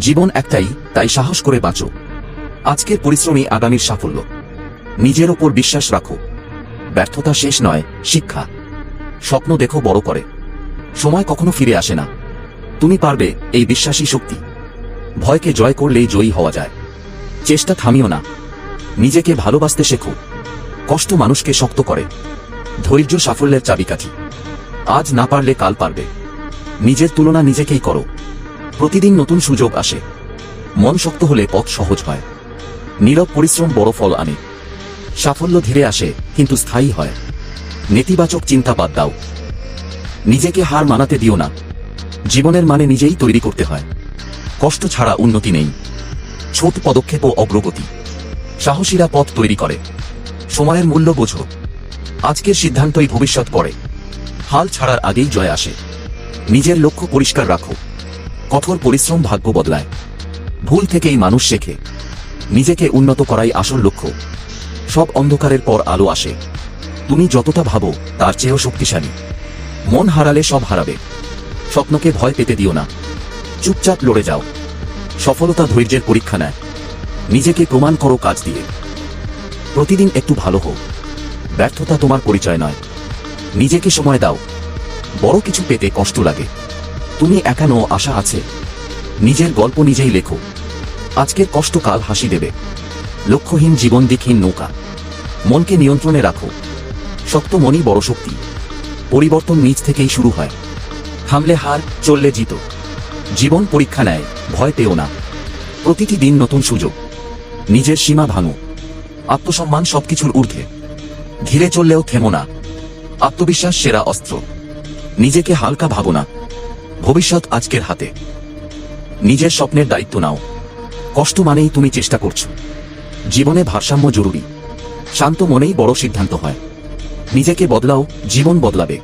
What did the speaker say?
জীবন একটাই, তাই সাহস করে বাঁচো। আজকের পরিশ্রমই আগামীর সাফল্য। নিজের ওপর বিশ্বাস রাখো। ব্যর্থতা শেষ নয়, শিক্ষা। স্বপ্ন দেখো বড় করে। সময় কখনো ফিরে আসে না। তুমি পারবে, এই বিশ্বাসী শক্তি। ভয়কে জয় করলেই জয়ী হওয়া যায়। চেষ্টা থামিও না। নিজেকে ভালোবাসতে শেখো। কষ্ট মানুষকে শক্ত করে। ধৈর্য সাফল্যের চাবিকাঠি। আজ না পারলে কাল পারবে। নিজের তুলনা নিজেকেই করো। প্রতিদিন নতুন সুযোগ আসে। মন শক্ত হলে পথ সহজ হয়। নীরব পরিশ্রম বড় ফল আনে। সাফল্য ধীরে আসে, কিন্তু স্থায়ী হয়। নেতিবাচক চিন্তা বাদ দাও। নিজেকে হার মানাতে দিও না। জীবনের মানে নিজেই তৈরি করতে হয়। কষ্ট ছাড়া উন্নতি নেই। ছোট পদক্ষেপও অগ্রগতি। সাহসীরা পথ তৈরি করে। সময়ের মূল্য বোঝো। আজকের সিদ্ধান্তই ভবিষ্যৎ করে। হাল ছাড়ার আগেই জয় আসে। নিজের লক্ষ্য পরিষ্কার রাখো। কঠোর পরিশ্রম ভাগ্য বদলায়। ভুল থেকেই মানুষ শেখে। নিজেকে উন্নত করাই আসল লক্ষ্য। সব অন্ধকারের পর আলো আসে। তুমি যতটা ভাবো তার চেয়েও শক্তিশালী। মন হারালে সব হারাবে। স্বপ্নকে ভয় পেতে দিও না। চুপচাপ লড়ে যাও। সফলতা ধৈর্যের পরীক্ষা নেয়। নিজেকে প্রমাণ করো কাজ দিয়ে। প্রতিদিন একটু ভালো হও। ব্যর্থতা তোমার পরিচয় নয়। নিজেকে সময় দাও। বড় কিছু পেতে কষ্ট লাগে। তুমি একা নও, আশা আছে। নিজের গল্প নিজেই লেখো। আজকের কষ্ট কাল হাসি দেবে। লক্ষ্যহীন জীবন দিকহীন নৌকা। মনকে নিয়ন্ত্রণে রাখো। শক্ত মনই বড় শক্তি। পরিবর্তন নিজ থেকেই শুরু হয়। থামলে হার, চললে জিতো। জীবন পরীক্ষা নেয়, ভয় পেও না। প্রতিটি দিন নতুন সুযোগ। নিজের সীমা ভাঙো। আত্মসম্মান সবকিছুর ঊর্ধ্বে। ধীরে চললেও থেমো না। আত্মবিশ্বাস সেরা অস্ত্র। নিজেকে হালকা ভাবো না। ভবিষ্যৎ আজকের হাতে। নিজের স্বপ্নের দায়িত্ব নাও। কষ্ট মানেই তুমি চেষ্টা করছো। জীবনে ভারসাম্য জরুরি। শান্ত মনেই বড় সিদ্ধান্ত হয়। নিজেকে বদলাও, জীবন বদলাবে।